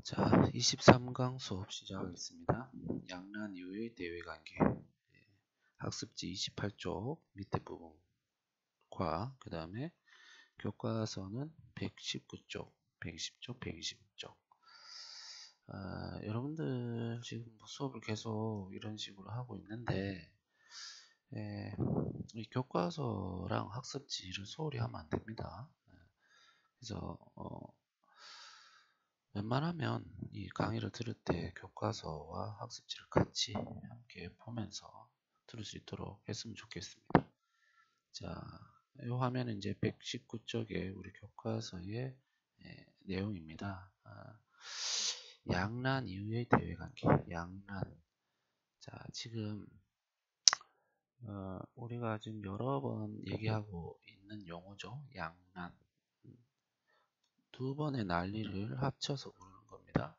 자, 23강 수업 시작하겠습니다. 양란 이후의 대외관계. 학습지 28쪽 밑에 부분과 그 다음에 교과서는 119쪽, 120쪽, 121쪽. 여러분들 지금 수업을 계속 이런 식으로 하고 있는데 이 교과서랑 학습지를 소홀히 하면 안 됩니다. 그래서 웬만하면 이 강의를 들을 때 교과서와 학습지를 같이 함께 보면서 들을 수 있도록 했으면 좋겠습니다. 자, 이 화면은 이제 119쪽의 우리 교과서의 내용입니다. 양란 이후의 대외관계. 양란. 자, 지금 우리가 지금 여러 번 얘기하고 있는 용어죠. 양란. 두 번의 난리를 합쳐서 부르는 겁니다.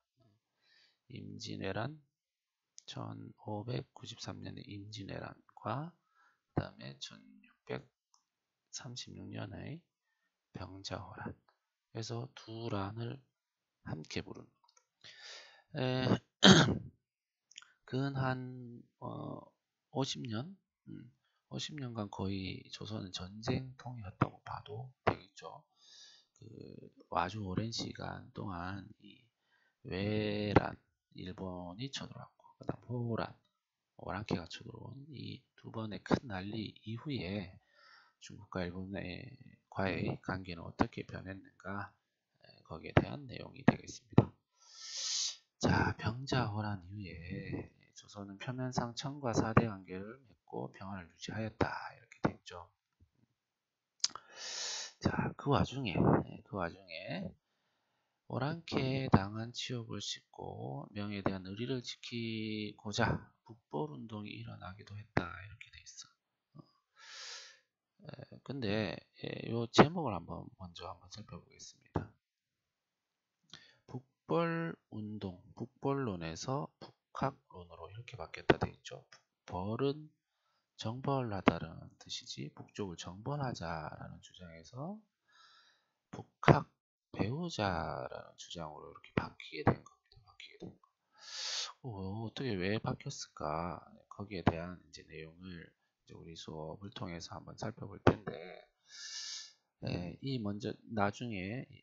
임진왜란, 1593년의 임진왜란과 그 다음에 1636년의 병자호란. 그래서 두 란을 함께 부르는. 근 한 50년, 50년간 거의 조선은 전쟁통이었다고 봐도 되겠죠. 아주 오랜 시간 동안 이 외란, 일본이 쳐들어왔고, 그 다음 호란, 오랑캐가 쳐들어온 이 두 번의 큰 난리 이후에 중국과 일본과의 관계는 어떻게 변했는가, 거기에 대한 내용이 되겠습니다. 자, 병자호란 이후에 조선은 표면상 청과 사대 관계를 맺고 평화를 유지하였다, 이렇게 됐죠. 자, 그 와중에 오랑캐에 당한 치욕을 씻고 명예에 대한 의리를 지키고자 북벌운동이 일어나기도 했다, 이렇게 돼 있어. 근데 이 제목을 먼저 한번 살펴보겠습니다. 북벌운동, 북벌론에서 북학론으로 이렇게 바뀌었다 돼 있죠. 북벌은 정벌하다라는 뜻이지 북쪽을 정벌하자라는 주장에서 북학 배우자라는 주장으로 이렇게 바뀌게 된 겁니다. 어떻게 왜 바뀌었을까? 거기에 대한 이제 내용을 이제 우리 수업을 통해서 한번 살펴볼 텐데, 먼저 나오는 이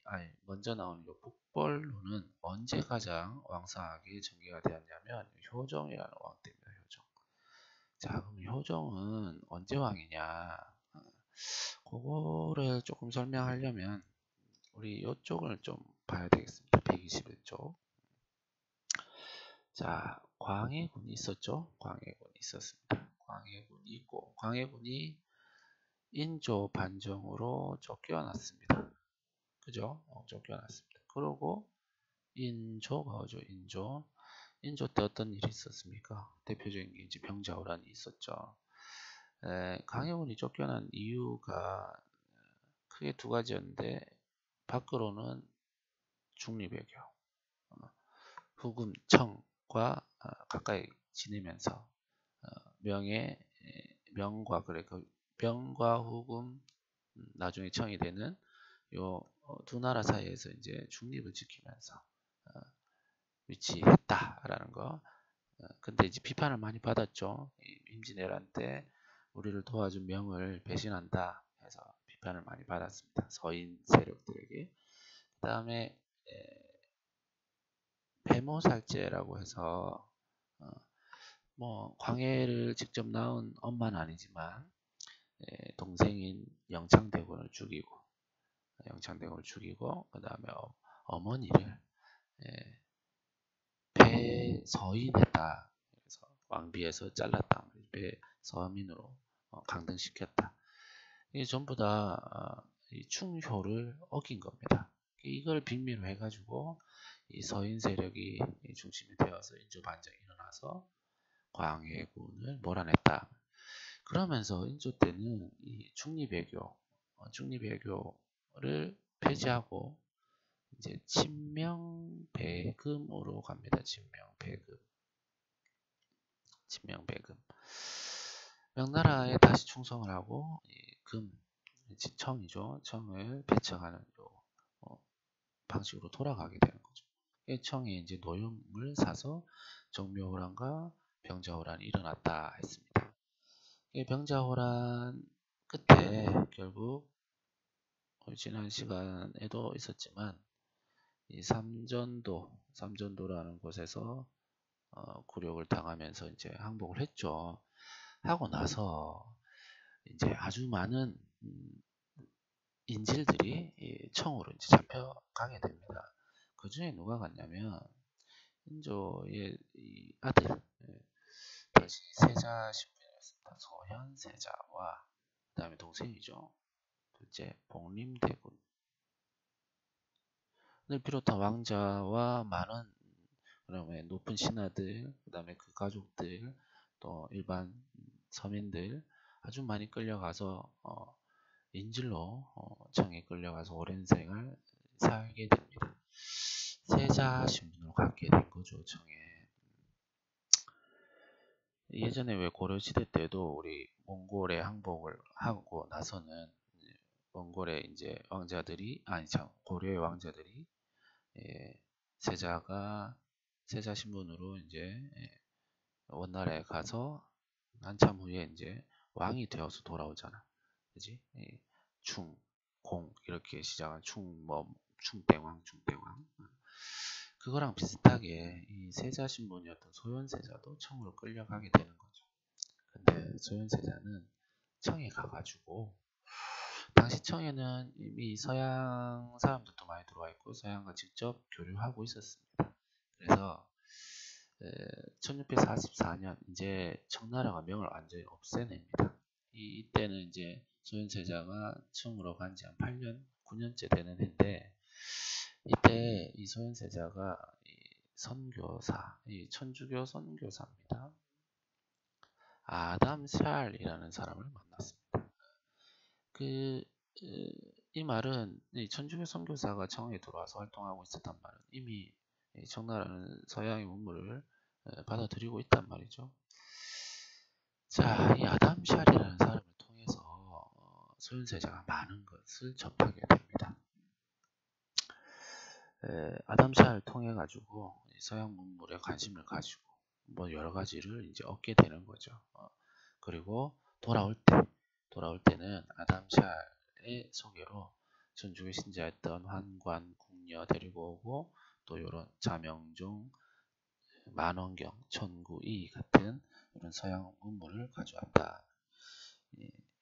북벌론은 언제 가장 왕성하게 전개가 되었냐면 효정이라는 왕 때입니다. 효정. 자, 그럼 효정은 언제 왕이냐? 그거를 조금 설명하려면 우리 이쪽을 좀 봐야 되겠습니다. 121쪽. 자, 광해군이 있었죠? 광해군이 있었습니다. 광해군이 있고, 광해군이 인조 반정으로 쫓겨났습니다. 그죠? 쫓겨났습니다. 그러고 인조가 오죠. 인조 때 어떤 일이 있었습니까? 대표적인 게 이제 병자호란이 있었죠. 광해군이 쫓겨난 이유가 크게 두 가지였는데, 밖으로는 중립외교, 후금 청과 가까이 지내면서 명과 후금, 나중에 청이 되는 요 두 나라 사이에서 이제 중립을 지키면서 위치했다라는 거. 근데 이제 비판을 많이 받았죠. 임진왜란 때 우리를 도와준 명을 배신한다 해서 비판을 많이 받았습니다. 서인 세력들에게. 그 다음에 배모살제라고 해서 광해를 직접 낳은 엄마는 아니지만 동생인 영창대군을 죽이고 그 다음에 어머니를 배서인했다. 그래서 왕비에서 잘랐다. 배서민으로 강등시켰다. 이게 전부 다 이 충효를 어긴 겁니다. 이걸 빙의로 해가지고 이 서인 세력이 중심이 되어서 인조 반정이 일어나서 광해군을 몰아냈다. 그러면서 인조 때는 이 중립외교를 폐지하고 이제 친명배금으로 갑니다. 친명배금. 명나라에 다시 충성을 하고 청이죠. 청을 배척하는 방식으로 돌아가게 되는 거죠. 청에 이제 노염을 사서 정묘호란과 병자호란이 일어났다 했습니다. 병자호란 끝에 결국 지난 시간에도 있었지만 이 삼전도라는 곳에서 굴욕을 당하면서 이제 항복을 했죠. 하고 나서 이제 아주 많은 인질들이 이 청으로 이제 잡혀가게 됩니다. 그 중에 누가 갔냐면 인조의 이 아들, 당시 세자 신분이었습니다. 소현세자와 그 다음에 동생이죠. 둘째 복림대군을 비롯한 왕자와 많은 그다음에 높은 신하들, 그 다음에 그 가족들, 또 일반 서민들 아주 많이 끌려가서 인질로 청에 끌려가서 오랜 생을 살게 됩니다. 세자 신분으로 갖게 된 거죠, 청에. 예전에 왜 고려시대 때도 우리 몽골에 항복을 하고 나서는 몽골의 이제 왕자들이 아니 참 고려의 왕자들이 세자 신분으로 이제 원나라에 가서 한참 후에 이제 왕이 되어서 돌아오잖아. 그지? 충, 공 이렇게 시작한 충땡왕. 그거랑 비슷하게 이 세자 신분이었던 소현세자도 청으로 끌려가게 되는 거죠. 근데 소현세자는 청에 가가지고 당시 청에는 이미 서양 사람들도 많이 들어와 있고 서양과 직접 교류하고 있었습니다. 그래서 1644년 이제 청나라가 명을 완전히 없애냅니다. 이때는 이제 소현세자가 청으로 간 지 한 8년, 9년째 되는 해인데 이때 이 소현세자가 선교사, 이 천주교 선교사입니다. 아담 샬이라는 사람을 만났습니다. 이 말은 이 천주교 선교사가 청에 들어와서 활동하고 있었단 말은 이미 청나라는 서양의 문물을 받아들이고 있단 말이죠. 자, 이 아담 샬이라는 사람을 통해서 소현세자가 많은 것을 접하게 됩니다. 아담 샬을 통해 가지고 서양 문물에 관심을 가지고 뭐 여러 가지를 이제 얻게 되는 거죠. 그리고 돌아올 때는 아담 샬의 소개로 천주교 신자였던 환관, 궁녀 데리고 오고 또 이런 자명종, 만원경, 천구이 같은 이런 서양 문물을 가져왔다.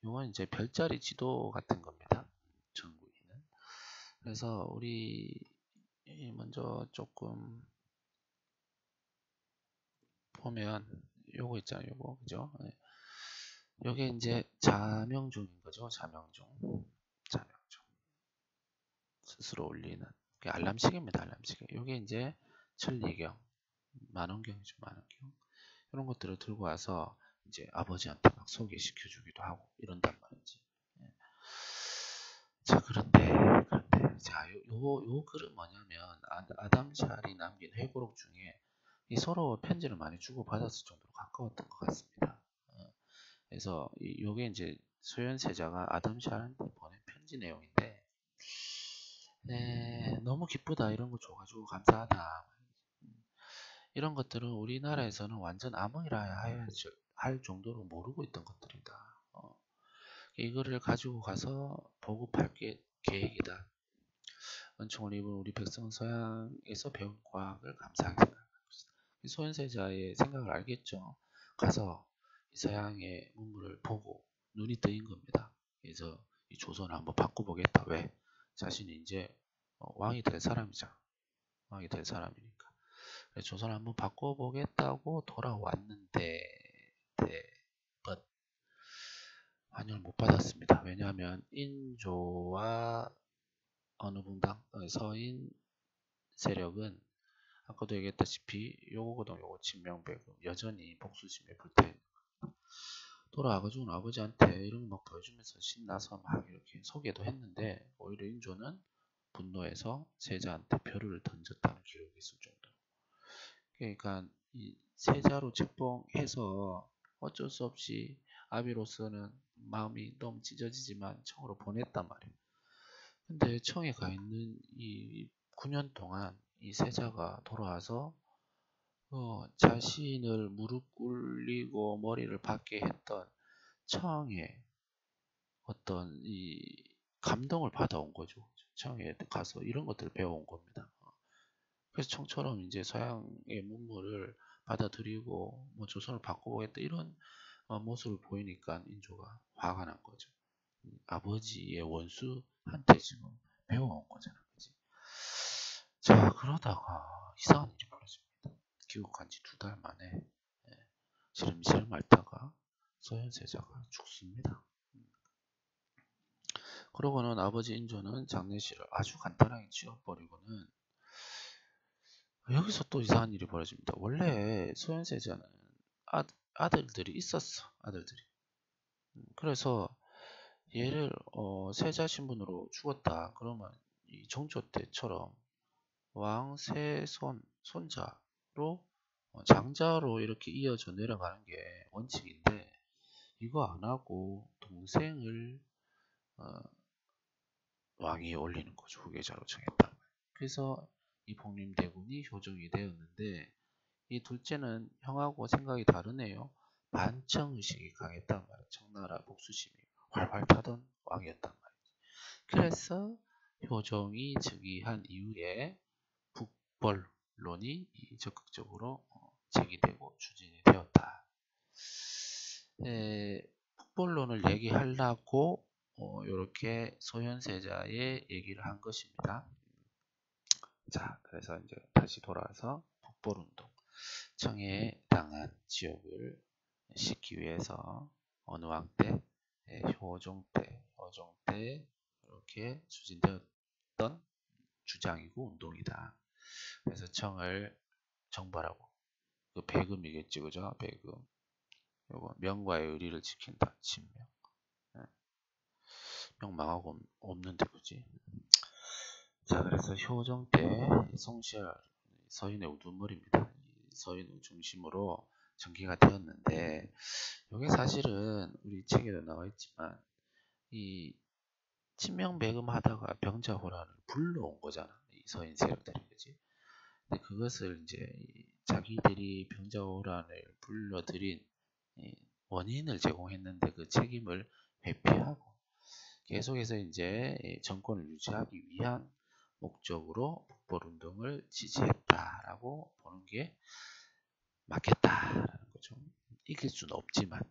이건 이제 별자리 지도 같은 겁니다. 천구이는. 그래서 우리 먼저 조금 보면 요거 있잖아요. 요거 그죠? 요게 이제 자명종인 거죠. 자명종. 스스로 올리는 알람시계입니다. 알람시계. 요게 이제 천리경, 만원경이죠. 만원경. 이런 것들을 들고 와서 이제 아버지한테 막 소개시켜 주기도 하고 이런단 말이지. 자, 그런데 자, 요 글은 뭐냐면 아담 샬이 남긴 회고록 중에 이 서로 편지를 많이 주고 받았을 정도로 가까웠던 것 같습니다. 그래서 요게 이제 소현세자가 아담 샬한테 보낸 편지 내용인데 너무 기쁘다 이런 거 줘가지고 감사하다 이런 것들은 우리나라에서는 완전 암흑이라 할 정도로 모르고 있던 것들이다. 이거를 가지고 가서 보급할 계획이다. 은총을 입은 우리 백성은 서양에서 배운 과학을 감사하게 생각하고 있다. 소현세자의 생각을 알겠죠. 가서 이 서양의 문물을 보고 눈이 뜨인 겁니다. 그래서 이 조선을 한번 바꿔보겠다. 왜? 자신이 이제 왕이 될 사람이잖아. 왕이 될 사람이니까. 그래서 조선을 한번 바꿔보겠다고 돌아왔는데 환영을 못 받았습니다. 왜냐하면 인조와 어느 분당 서인 세력은 아까도 얘기했다시피 요거거든. 요거 진명배급 여전히 복수심에 불태워 돌아와가지고 아버지한테 이런 거 막 보여주면서 신나서 막 이렇게 소개도 했는데 오히려 인조는 분노해서 세자한테 표류를 던졌다는 기록이 있을 정도로. 그러니까 이 세자로 책봉해서 어쩔 수 없이 아비로서는 마음이 너무 찢어지지만 청으로 보냈단 말이에요. 근데 청에 가 있는 이 9년 동안 이 세자가 돌아와서 자신을 무릎 꿇리고 머리를 박게 했던 청의 어떤 이 감동을 받아온 거죠. 청에 가서 이런 것들을 배워온 겁니다. 그래서 청처럼 이제 서양의 문물을 받아들이고 뭐 조선을 바꿔보겠다 이런 모습을 보이니까 인조가 화가 난 거죠. 아버지의 원수한테 지금 배워온 거잖아, 그치? 자, 그러다가 이상한 일이 벌어집니다. 귀국한 지 2달 만에 시름시름 앓다가 소현세자가 죽습니다. 그러고는 아버지 인조는 장례식을 아주 간단하게 치워버리고는 여기서 또 이상한 일이 벌어집니다. 원래 소현세자는 아들들이 있었어. 아들들이. 그래서 얘를 세자 신분으로 죽었다. 그러면 이 정조 때처럼 왕세손 손자로 장자로 이렇게 이어져 내려가는 게 원칙인데 이거 안 하고 동생을 왕위에 올리는 거죠. 후계자로 정했다. 그래서 이 복림대군이 효종이 되었는데 이 둘째는 형하고 생각이 다르네요. 반청의식이 강했단 말이에요. 청나라 복수심이 활활 타던 왕이었단 말이에요. 그래서 효종이 즉위한 이후에 북벌론이 적극적으로 제기되고 추진이 되었다. 북벌론을 얘기하려고 이렇게 소현세자의 얘기를 한 것입니다. 자, 그래서 이제 다시 돌아와서 북벌운동. 청해에 당한 지역을 싣기 위해서 어느 왕 때, 효종 때 이렇게 추진되었던 주장이고 운동이다. 그래서 청을 정벌하고 그 배금이겠지, 그죠? 배금. 요거 명과의 의리를 지킨다. 친명. 명 망하고 없는데 그지? 자, 그래서 효종 때 송시열 서인의 우두머리입니다. 서인을 중심으로 전개가 되었는데 이게 사실은 우리 책에도 나와 있지만 이 친명배금 하다가 병자호란을 불러온 거잖아. 이 서인 세력들이 그지? 근데 그것을 이제 자기들이 병자호란을 불러들인 원인을 제공했는데 그 책임을 회피하고 계속해서 이제 정권을 유지하기 위한 목적으로 북벌운동을 지지했다라고 보는 게 맞겠다라는 거죠. 이길 수는 없지만,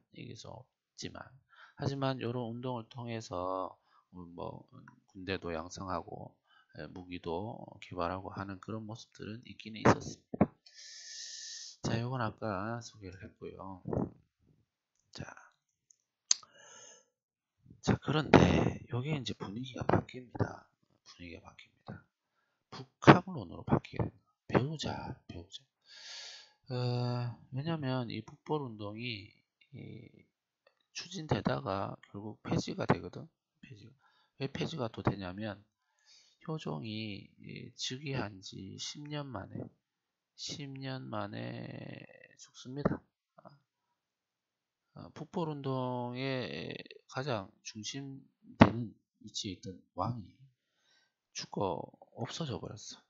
하지만 이런 운동을 통해서 뭐 군대도 양성하고 무기도 개발하고 하는 그런 모습들은 있기는 있었습니다. 자, 이건 아까 소개를 했고요. 자, 그런데 여기 이제 분위기가 바뀝니다. 북학론으로 바뀌게 됩니다. 배우자. 왜냐면 이 북벌운동이 추진되다가 결국 폐지가 되거든. 왜 폐지가 또 되냐면 효종이 즉위한 지 10년 만에 죽습니다. 북벌운동의 가장 중심되는 위치에 있던 왕이 죽어 없어져 버렸어.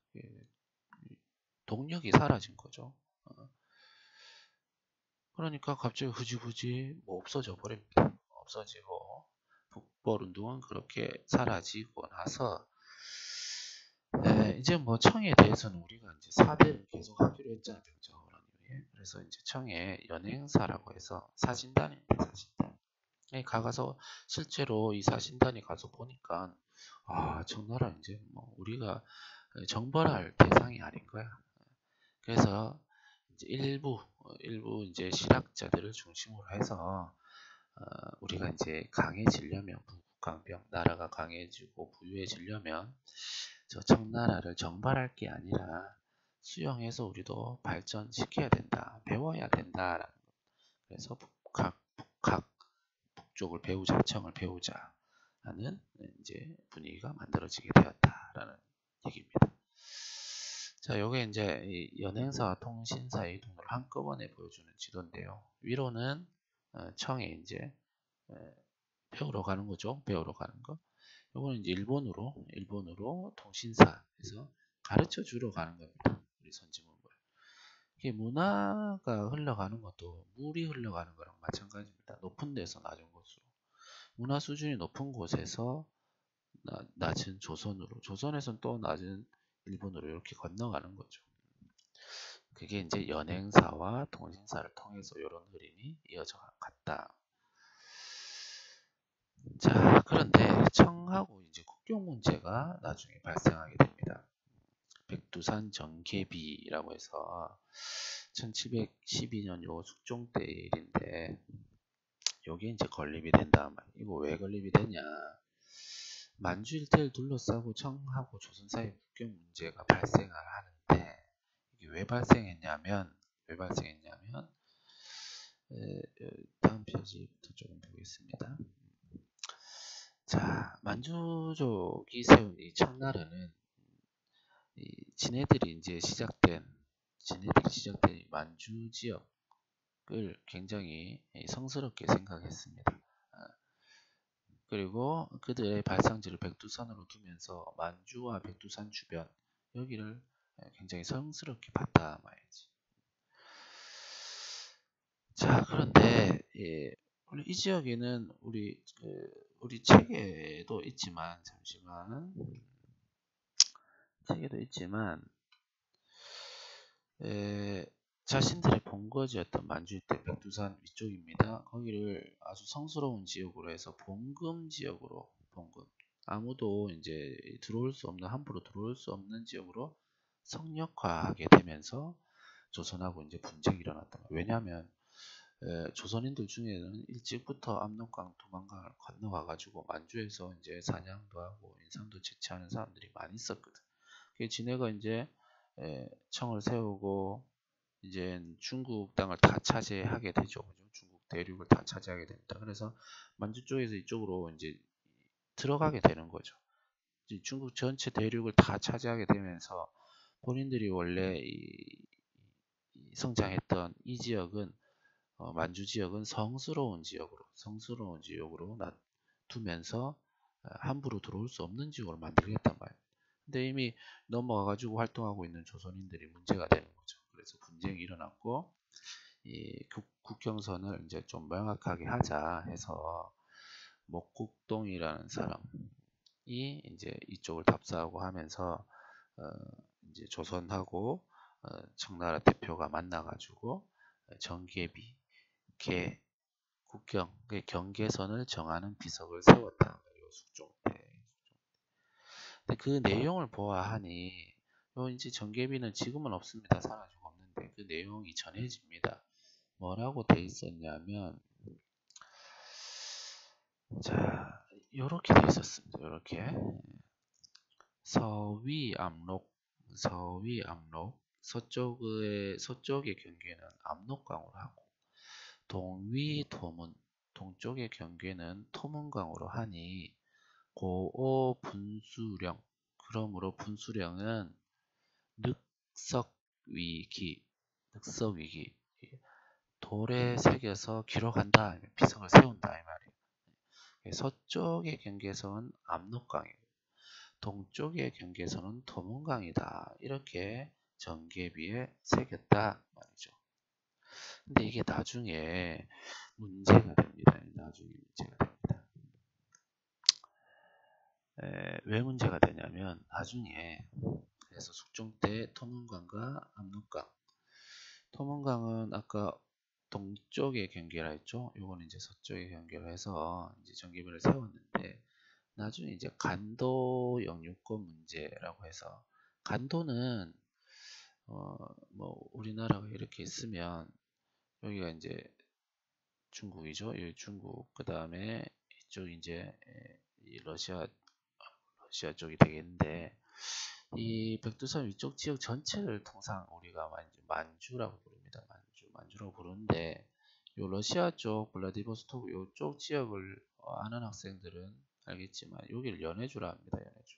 동력이 사라진 거죠. 그러니까 갑자기 흐지부지 없어져 버립니다. 없어지고 북벌운동은 그렇게 사라지고 나서 이제 뭐 청에 대해서는 우리가 이제 4대를 계속 하기로 했잖아요. 병자호란 이후에. 그래서 이제 청에 연행사라고 해서 사신단입니다. 가서 실제로 이 사신단이 가서 보니까 청나라 이제 뭐 우리가 정벌할 대상이 아닌 거야. 그래서 이제 일부 이제 실학자들을 중심으로 해서 우리가 이제 강해지려면 부국강병 나라가 강해지고 부유해지려면 저 청나라를 정벌할 게 아니라 수용해서 우리도 발전시켜야 된다, 배워야 된다라는 거. 그래서 북쪽을 배우자, 청을 배우자 하는 이제 분위기가 만들어지게 되었다라는 얘기입니다. 자, 요게 이제 이 연행사와 통신사의 이동을 한꺼번에 보여주는 지도인데요. 위로는 청에 이제 배우러 가는 거죠. 배우러 가는 거. 요거는 이제 일본으로 통신사에서 가르쳐 주러 가는 겁니다. 우리 선지문물. 이게 문화가 흘러가는 것도 물이 흘러가는 거랑 마찬가지입니다. 높은 데서 낮은 곳으로. 문화 수준이 높은 곳에서 낮은 조선으로, 조선에서는 또 낮은 일본으로 이렇게 건너가는 거죠. 그게 이제 연행사와 동행사를 통해서 이런 흐름이 이어져 갔다. 자, 그런데 청하고 이제 국경 문제가 나중에 발생하게 됩니다. 백두산 정계비라고 해서 1712년 요 숙종 때 일인데, 요게 이제 건립이 된다. 이거 왜 건립이 되냐? 만주 일대를 둘러싸고 청하고 조선 사이 국경 문제가 발생을 하는데, 이게 왜 발생했냐면 다음 페이지부터 조금 보겠습니다. 자, 만주족이 세운 이 청나라는 지네들이 시작된 만주 지역을 굉장히 성스럽게 생각했습니다. 그리고 그들의 발상지를 백두산으로 두면서 만주와 백두산 주변 여기를 굉장히 성스럽게 봤다 말이지. 자, 그런데 원래 이 지역에는 우리 책에도 있지만, 잠시만, 책에도 있지만 자신들의 본거지였던 만주 일대 백두산 위쪽입니다. 거기를 아주 성스러운 지역으로 해서 봉금 지역으로, 아무도 이제 함부로 들어올 수 없는 지역으로 성역화하게 되면서 조선하고 이제 분쟁이 일어났던 거예요. 왜냐하면 조선인들 중에는 일찍부터 압록강 두만강을 건너가가지고 만주에서 이제 사냥도 하고 인삼도 채취하는 사람들이 많이 있었거든. 지네가 이제 청을 세우고 이제 중국 땅을 다 차지하게 되죠. 중국 대륙을 다 차지하게 됩니다. 그래서 만주 쪽에서 이쪽으로 이제 들어가게 되는 거죠. 중국 전체 대륙을 다 차지하게 되면서 본인들이 원래 성장했던 이 지역은 만주 지역은 성스러운 지역으로 놔두면서 함부로 들어올 수 없는 지역으로 만들겠단 말이에요. 근데 이미 넘어가가지고 활동하고 있는 조선인들이 문제가 되는 거죠. 그래서 분쟁이 일어났고, 이 국경선을 이제 좀 명확하게 하자 해서 목국동이라는 사람이 이제 이쪽을 답사하고 하면서 이제 조선하고 청나라 대표가 만나가지고 정계비 국경 경계선을 정하는 비석을 세웠다. 숙종 때. 근데 그 내용을 보아하니 이제 정계비는 지금은 없습니다. 사라지고 없는데 그 내용이 전해집니다. 뭐라고 돼 있었냐면, 자, 요렇게 돼 있었습니다. 요렇게 서위압록 서쪽의 경계는 압록강으로 하고 동쪽의 경계는 토문강으로 하니 고오 분수령, 그러므로 분수령은 늑석위기 돌에 새겨서 기록한다, 비석을 세운다 이 말이에요. 서쪽의 경계선은 압록강이고 동쪽의 경계선은 토문강이다, 이렇게 정계비에 새겼다 말이죠. 근데 이게 나중에 문제가 됩니다. 왜 문제가 되냐면, 나중에 그래서 숙종 때 토문강과 압록강, 토문강은 아까 동쪽의 경계라 했죠. 요거는 이제 서쪽의 경계로 해서 이제 정계비를 세웠는데, 나중에 이제 간도 영유권 문제라고 해서, 간도는 뭐 우리나라가 이렇게 있으면 여기가 이제 중국이죠. 여기 중국, 그 다음에 이쪽 이제 러시아 쪽이 되겠는데, 이 백두산 위쪽 지역 전체를 통상 우리가 만주라고 부릅니다. 만주라고 부르는데, 요 러시아 쪽 블라디보스토크 요쪽 지역을 아는 학생들은 알겠지만 여기를 연해주라 합니다. 연해주.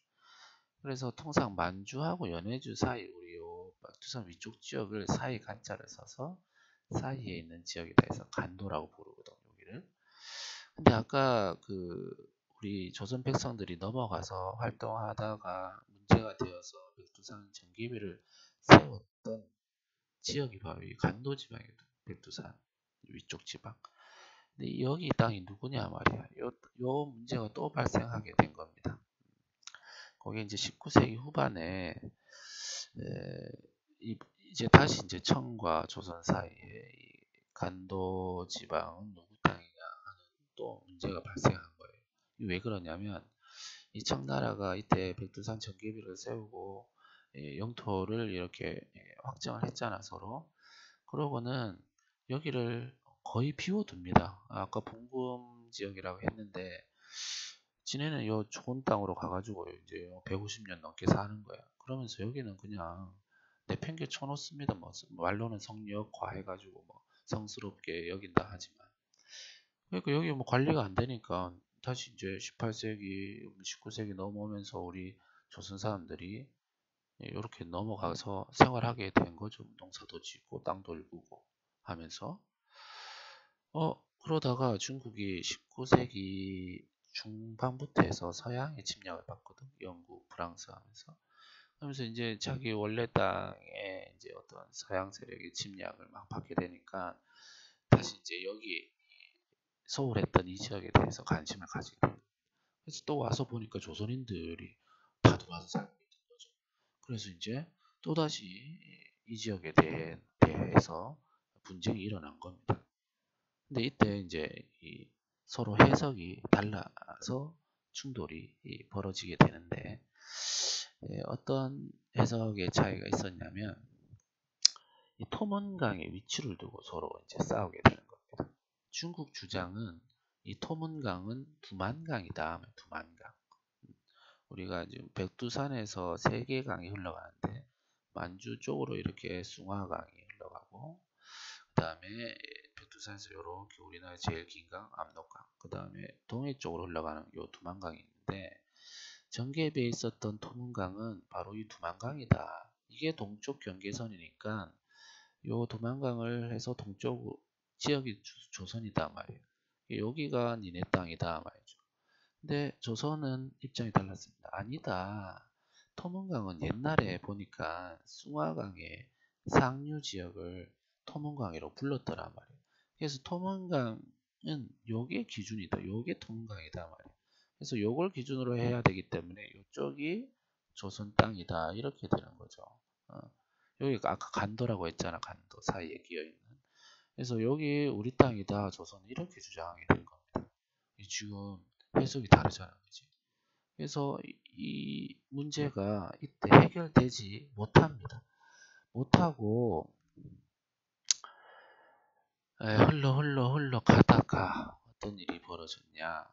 그래서 통상 만주하고 연해주 사이, 우리 요 백두산 위쪽 지역을 사이 간자를 써서 사이에 있는 지역이다 해서 간도라고 부르거든, 여기를. 근데 아까 우리 조선 백성들이 넘어가서 활동하다가 문제가 되어서 백두산 전개비를 세웠던 지역이 바로 이 간도지방이에요. 백두산 위쪽 지방. 근데 여기 땅이 누구냐 말이야. 요 문제가 또 발생하게 된 겁니다. 거기 이제 19세기 후반에 이제 다시 이제 청과 조선 사이에 이 간도 지방은 누구 땅이냐 하는 또 문제가 발생한 거예요. 왜 그러냐면 이 청나라가 이때 백두산 전개비를 세우고 영토를 이렇게 확정을 했잖아 서로. 그러고는 여기를 거의 비워둡니다. 아까 봉금 지역이라고 했는데 지네는 요 좋은 땅으로 가가지고 이제 150년 넘게 사는 거야. 그러면서 여기는 그냥 내팽개 쳐놓습니다. 뭐 말로는 성역화 해가지고 뭐 성스럽게 여긴다 하지만 그러니까 여기 뭐 관리가 안 되니까 다시 이제 18세기, 19세기 넘어오면서 우리 조선 사람들이 이렇게 넘어가서 생활하게 된 거죠. 농사도 짓고 땅도 일구고 하면서 그러다가 중국이 19세기 중반부터 해서 서양의 침략을 받거든. 영국, 프랑스 하면서 이제 자기 원래 땅에 이제 어떤 서양 세력의 침략을 막 받게 되니까 다시 이제 여기 소홀했던 이 지역에 대해서 관심을 가지게 돼요. 그래서 또 와서 보니까 조선인들이 다 들어와서 살고 있는 거죠. 그래서 이제 또다시 이 지역에 대해서 분쟁이 일어난 겁니다. 근데 이때 이제 서로 해석이 달라서 충돌이 벌어지게 되는데 어떤 해석의 차이가 있었냐면 이 토문강의 위치를 두고 서로 이제 싸우게 되는 겁니다. 중국 주장은 이 토문강은 두만강이다. 두만강. 우리가 지금 백두산에서 세계강이 흘러가는데 만주 쪽으로 이렇게 숭화강이 흘러가고 그 다음에 백두산에서 이렇게 우리나라 제일 긴 강 압록강 그 다음에 동해 쪽으로 흘러가는 요 두만강이 있는데 전개비에 있었던 토문강은 바로 이 두만강이다. 이게 동쪽 경계선이니까 요 두만강을 해서 동쪽 지역이 조선이다 말이에요. 여기가 니네 땅이다 말이죠. 근데 조선은 입장이 달랐습니다. 아니다. 토문강은 옛날에 보니까 숭화강의 상류 지역을 토문강이라고 불렀더란 말이에요. 그래서 토문강은 요게 기준이다. 요게 토문강이다 말이에요. 그래서 요걸 기준으로 해야 되기 때문에 이쪽이 조선 땅이다. 이렇게 되는 거죠. 여기가 아까 간도라고 했잖아. 간도 사이에 끼어있는. 그래서 여기 우리 땅이다. 조선은 이렇게 주장하게 된 겁니다. 지금 해석이 다르잖아. 그치? 그래서 이 문제가 이때 해결되지 못합니다. 못하고 흘러 가다가 어떤 일이 벌어졌냐.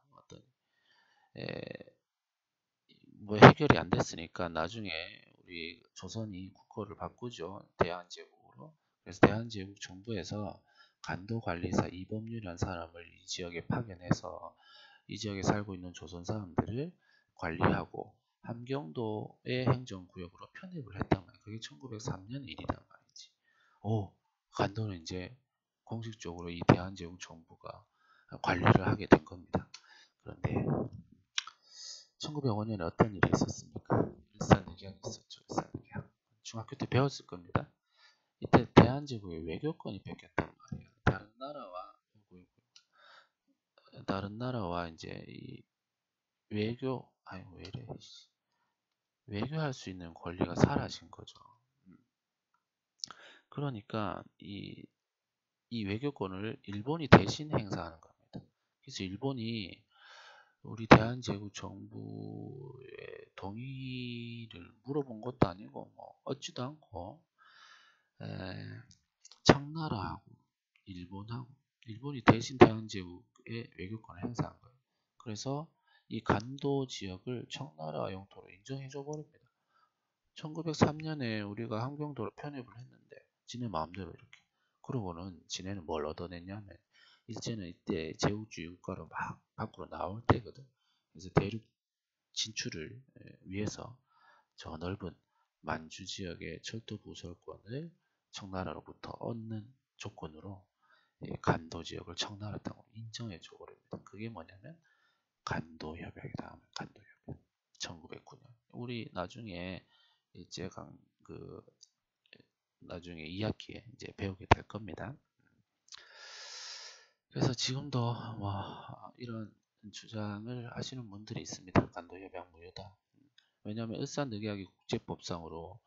뭐 해결이 안 됐으니까 나중에 우리 조선이 국호를 바꾸죠. 대한제국으로. 그래서 대한제국 정부에서 간도관리사 이범유라는 사람을 이 지역에 파견해서 이 지역에 살고 있는 조선 사람들을 관리하고 함경도의 행정구역으로 편입을 했단 말이에요. 그게 1903년 일이란 말이지. 간도는 이제 공식적으로 이 대한제국 정부가 관리를 하게 된 겁니다. 그런데 1905년에 어떤 일이 있었습니까? 일산의경이 있었죠. 일산의경. 중학교 때 배웠을 겁니다. 이때 대한제국의 외교권이 뺏겼단 말이에요. 다른 나라와 이제 이 외교할 수 있는 권리가 사라진 거죠. 그러니까 이 외교권을 일본이 대신 행사하는 겁니다. 그래서 일본이 우리 대한제국 정부의 동의를 물어본 것도 아니고 뭐 얻지도 않고 청나라하고 일본이 대신 대한제국의 외교권을 행사한 거예요. 그래서 이 간도 지역을 청나라 영토로 인정해줘 버립니다. 1903년에 우리가 함경도로 편입을 했는데 지네 마음대로 이렇게. 그러고는 지네는 뭘 얻어냈냐면 이제는 이때 제국주의 국가로 막 밖으로 나올 때거든. 그래서 대륙 진출을 위해서 저 넓은 만주 지역의 철도 부설권을 청나라로부터 얻는 조건으로 간도 지역을 청나라 땅으로 인정해 줘 버립니다. 그게 뭐냐면 간도협약이다. 간도협약. 1909년. 우리 나중에 이제 나중에 2학기에 이제 배우게 될 겁니다. 그래서 지금도 뭐 이런 주장을 하시는 분들이 있습니다. 간도협약 무효다. 왜냐하면 을사늑약이 국제법상으로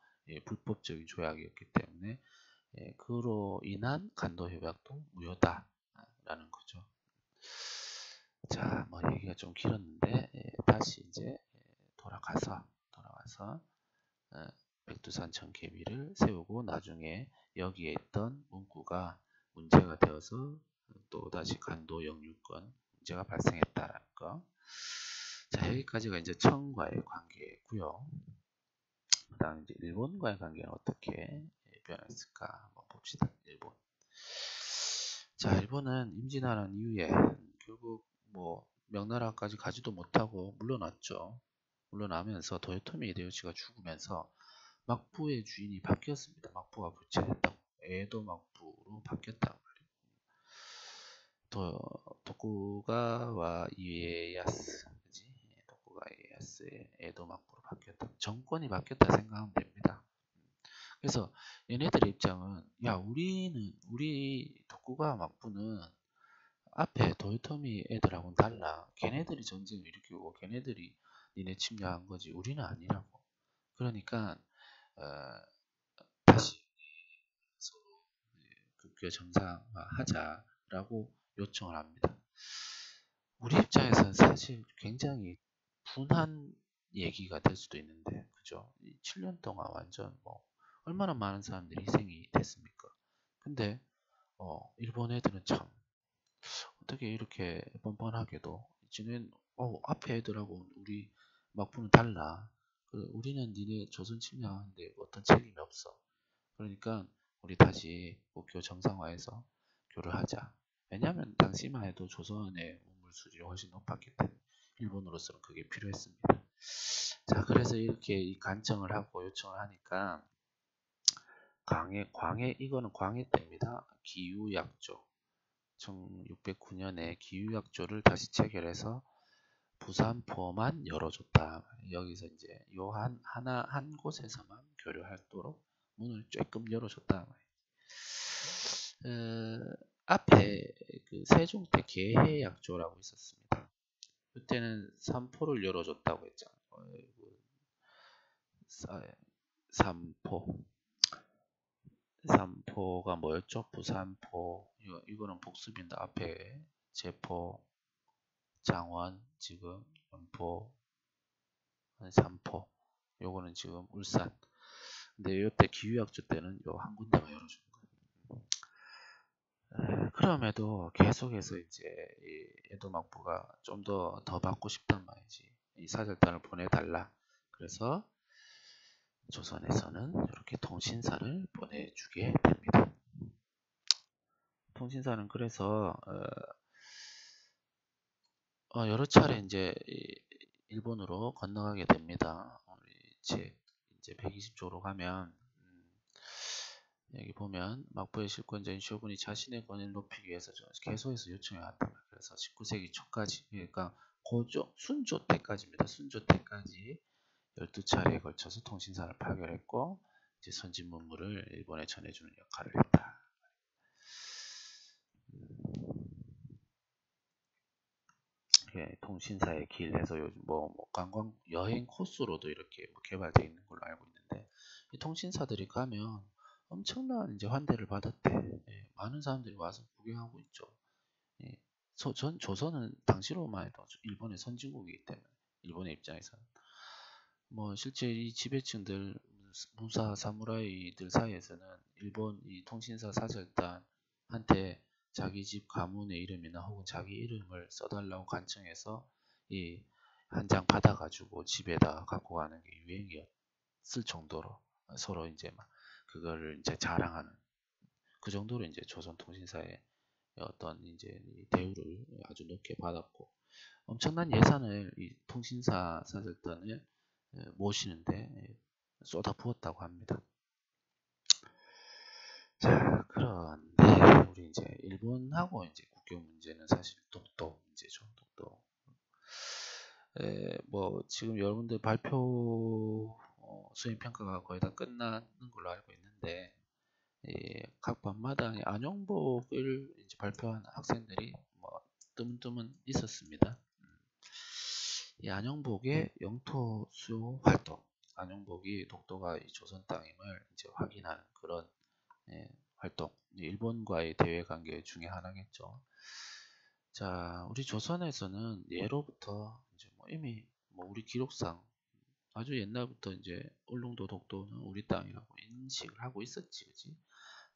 불법적인 조약이었기 때문에 그로 인한 간도협약도 무효다라는 거죠. 자, 뭐 얘기가 좀 길었는데 다시 이제 돌아가서 백두산 청계비를 세우고 나중에 여기에 있던 문구가 문제가 되어서 또 다시 간도 영유권 문제가 발생했다라는 거. 자, 여기까지가 이제 청과의 관계고요. 그다음 이제 일본과의 관계는 어떻게 변했을까 한번 봅시다. 일본. 자, 일본은 임진왜란 이후에 결국 뭐 명나라까지 가지도 못하고 물러났죠. 물러나면서 도요토미 히데요시가 죽으면서 막부의 주인이 바뀌었습니다. 막부가 교체됐다고. 에도 막부로 바뀌었다고 말이에요. 도쿠가와 이에야스, 그지? 도쿠가 이에야스의 에도 막부로 바뀌었다. 정권이 바뀌었다 생각하면 됩니다. 그래서 얘네들의 입장은 야 우리 도쿠가와 막부는 앞에 도요토미 애들하고는 달라. 걔네들이 전쟁을 일으키고 걔네들이 니네 침략한 거지 우리는 아니라고. 그러니까 다시 서로 국교 정상화하자라고 요청을 합니다. 우리 입장에서는 사실 굉장히 분한 얘기가 될 수도 있는데, 그죠? 7년 동안 완전 뭐 얼마나 많은 사람들이 희생이 됐습니까? 근데 일본 애들은 참 어떻게 이렇게 뻔뻔하게도 지는 앞에 애들하고 우리 막부는 달라. 우리는 니네 조선 침략하는데 어떤 책임이 없어. 그러니까 우리 다시 국교 정상화해서 교류를 하자. 왜냐하면 당시만 해도 조선의 문물 수준이 훨씬 높았기 때문에 일본으로서는 그게 필요했습니다. 자, 그래서 이렇게 이 간청을 하고 요청을 하니까 이거는 광해 때입니다. 기유약조 1609년에 기유약조를 다시 체결해서 부산포만 열어줬다. 여기서 이제 한 곳에서만 교류하도록 문을 조금 열어줬다. 앞에 그 세종 때 계해약조라고 있었습니다. 그때는 삼포를 열어줬다고 했잖아요. 삼포가 뭐였죠? 부산포. 이거는 복습인데 앞에 제포, 장원, 지금 연포, 삼포. 요거는 지금 울산. 근데 요때 기후약조 때는 요 한 군데만 열어주는 거예요. 그럼에도 계속해서 이제 이 에도막부가 좀 더 받고 싶단 말이지. 이 사절단을 보내달라. 그래서 조선에서는 이렇게 통신사를 보내주게 됩니다. 통신사는 그래서 여러 차례 이제 일본으로 건너가게 됩니다. 이제 120조로 가면 여기 보면 막부의 실권자인 쇼군이 자신의 권위를 높이기 위해서 계속해서 요청해 왔단 말이에요. 그래서 19세기 초까지, 그러니까 순조 때까지입니다. 순조 때까지 12차례에 걸쳐서 통신사를 파견했고 이제 선진 문물을 일본에 전해주는 역할을 했다. 통신사의 길 해서 요즘 뭐 관광 여행 코스로도 이렇게 개발되어 있는 걸로 알고 있는데 이 통신사들이 가면 엄청난 이제 환대를 받았대. 많은 사람들이 와서 구경하고 있죠. 조선은 당시로만 해도 일본의 선진국이기 때문에 일본의 입장에서는 뭐 실제 이 지배층들 무사 사무라이들 사이에서는 일본 이 통신사 사절단한테 자기 집 가문의 이름이나 혹은 자기 이름을 써달라고 간청해서 이 한 장 받아가지고 집에다 갖고 가는 게 유행이었을 정도로 서로 이제 막 그거를 이제 자랑하는 그 정도로 이제 조선통신사의 어떤 이제 대우를 아주 높게 받았고 엄청난 예산을 이 통신사 사절단을 모시는데 쏟아부었다고 합니다. 자, 그런데 우리 이제 일본하고 이제 국교 문제는 사실 독도 문제죠. 독도. 뭐 지금 여러분들 발표 수행평가가 거의 다 끝나는 걸로 알고 있는데 각 반마다 안용복을 이제 발표한 학생들이 뭐 뜨문뜨문 있었습니다. 이 안용복의 영토 수요 활동, 안용복이 독도가 이 조선 땅임을 이제 확인하는 그런 활동, 일본과의 대외 관계 중에 하나겠죠. 자, 우리 조선에서는 예로부터 이제 뭐 이미 뭐 우리 기록상 아주 옛날부터 이제 울릉도 독도는 우리 땅이라고 인식을 하고 있었지, 그지?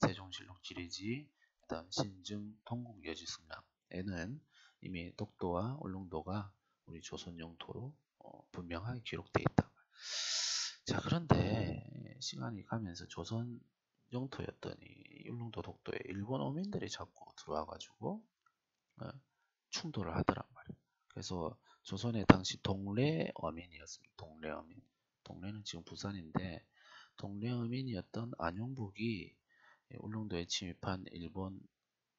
세종실록 지리지, 그다음 신증 동국여지승랑에는 이미 독도와 울릉도가 우리 조선 영토로 분명하게 기록되어 있다. 자, 그런데 시간이 가면서 조선 영토였던 이 울릉도 독도에 일본 어민들이 자꾸 들어와가지고 충돌을 하더란 말이에요. 그래서 조선의 당시 동래 어민이었습니다. 동래 어민. 동래는 지금 부산인데 동래 어민이었던 안용복이 울릉도에 침입한 일본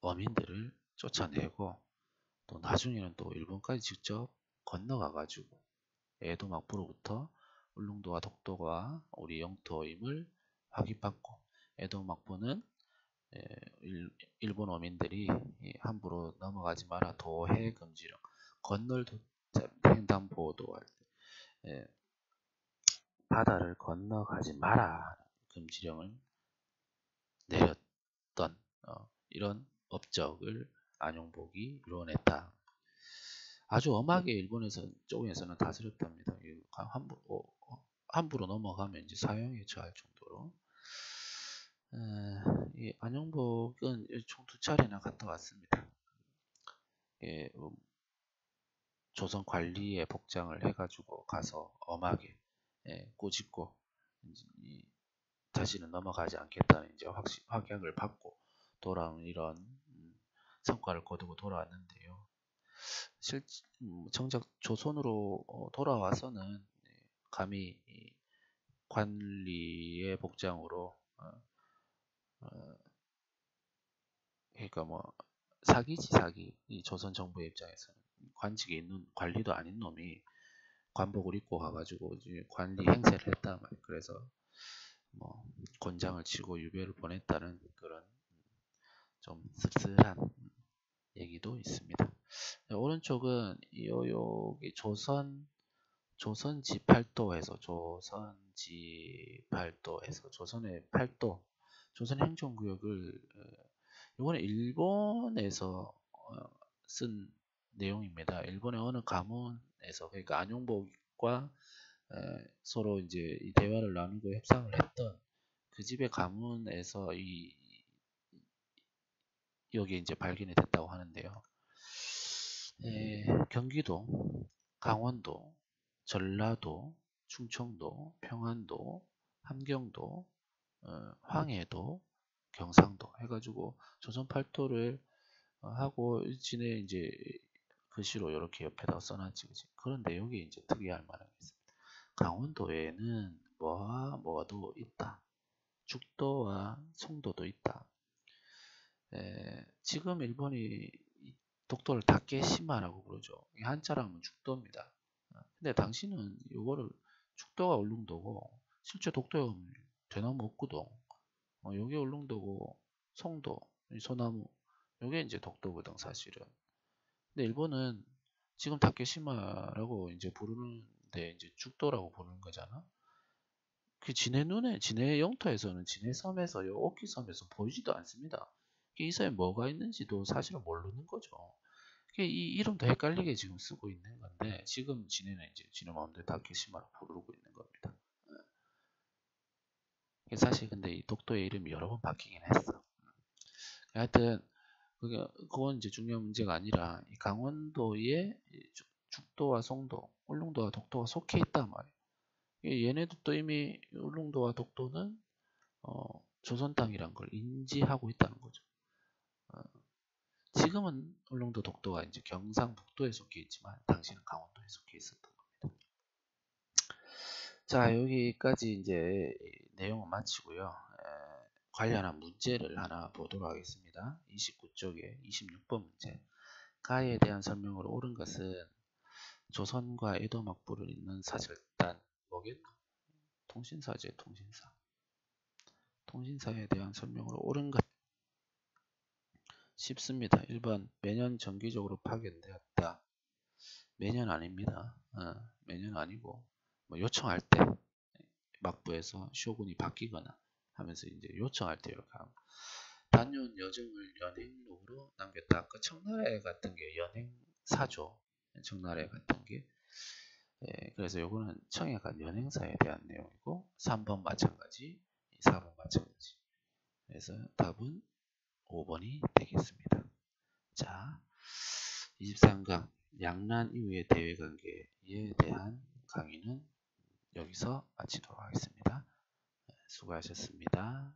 어민들을 쫓아내고 또 나중에는 또 일본까지 직접 건너가가지고 에도 막부로부터 울릉도와 독도가 우리 영토임을 확인받고 에도 막부는 일본 어민들이 함부로 넘어가지 마라 도해 금지령 건널 횡단보도할 때 바다를 건너가지 마라 금지령을 내렸던 이런 업적을 안용복이 이뤄냈다. 아주 엄하게 일본 쪽에서는 다스렸답니다. 함부로 넘어가면 이제 사형에 처할 정도로. 이 안용복은 총 2차례나 갔다 왔습니다. 조선 관리의 복장을 해가지고 가서 엄하게 꾸짖고 자신은 넘어가지 않겠다는 이제 확약을 받고 돌아온 이런 성과를 거두고 돌아왔는데요. 정작 조선으로 돌아와서는 감히 관리의 복장으로 그러니까 뭐 사기지 사기. 이 조선 정부의 입장에서는 관직에 있는 관리도 아닌 놈이 관복을 입고 가가지고 관리 행세를 했단 말이에요. 그래서 뭐 곤장을 치고 유배를 보냈다는 그런 좀 씁쓸한 얘기도 있습니다. 오른쪽은 여기 조선지 8도에서 조선의 8도 조선 행정구역을 이번에 일본에서 쓴 내용입니다. 일본의 어느 가문에서 그러니까 안용복과 서로 이제 이 대화를 나누고 협상을 했던 그 집의 가문에서 여기 이제 발견이 됐다고 하는데요. 경기도, 강원도, 전라도, 충청도, 평안도, 함경도, 황해도, 경상도 해가지고 조선 팔도를 하고 지내 이제 글씨로 이렇게 옆에다 써놨지, 그치? 그런데 여기 이제 특이할 만한 게 있습니다. 강원도에는 뭐도 있다. 죽도와 송도도 있다. 지금 일본이 독도를 다케시마라고 부르죠. 한자로 하면 죽도입니다. 근데 당신은 이거를 죽도가 울릉도고 실제 독도에 가면 대나무 옥구동 여기 울릉도고 송도 소나무 요게 이제 독도거든 사실은. 근데 일본은 지금 다케시마라고 이제 부르는데 이제 죽도라고 부르는 거잖아. 그 지네 눈에 지네 영토에서는 지네 섬에서 요 오키 섬에서 보이지도 않습니다. 이 섬에 뭐가 있는지도 사실은 모르는 거죠. 이 이름도 헷갈리게 지금 쓰고 있는 건데 지금 지네는 이제 지네 마음대로 다케시마라고 부르고 있는 겁니다. 사실 근데 이 독도의 이름이 여러 번 바뀌긴 했어. 하여튼 그건 이제 중요한 문제가 아니라 이 강원도에 죽도와 송도, 울릉도와 독도가 속해 있단 말이에요. 얘네도 또 이미 울릉도와 독도는 조선 땅이란 걸 인지하고 있다는 거죠. 지금은 울릉도 독도가 이제 경상북도에 속해 있지만 당시는 강원도에 속해 있었던 겁니다. 자, 여기까지 이제 내용을 마치고요. 관련한 문제를 하나 보도록 하겠습니다. 29쪽에 26번 문제. 가에 대한 설명으로 옳은 것은 조선과 에도 막부를 잇는 사절단 뭐겠노? 통신사제 통신사. 통신사에 대한 설명으로 옳은 것 쉽습니다. 1번 매년 정기적으로 파견되었다. 매년 아닙니다. 매년 아니고 뭐 요청할 때 막부에서 쇼군이 바뀌거나 하면서 이제 요청할 때 이렇게 하고 단연 여정을 연행록으로 남겼다. 아까 청나라에 갔던 게 연행사죠. 청나라에 갔던 게 그래서 요거는 청에 간 연행사에 대한 내용이고 3번 마찬가지 4번 마찬가지. 그래서 답은 5번이 되겠습니다. 자, 23강 양란 이후의 대외관계에 대한 강의는 여기서 마치도록 하겠습니다. 수고하셨습니다.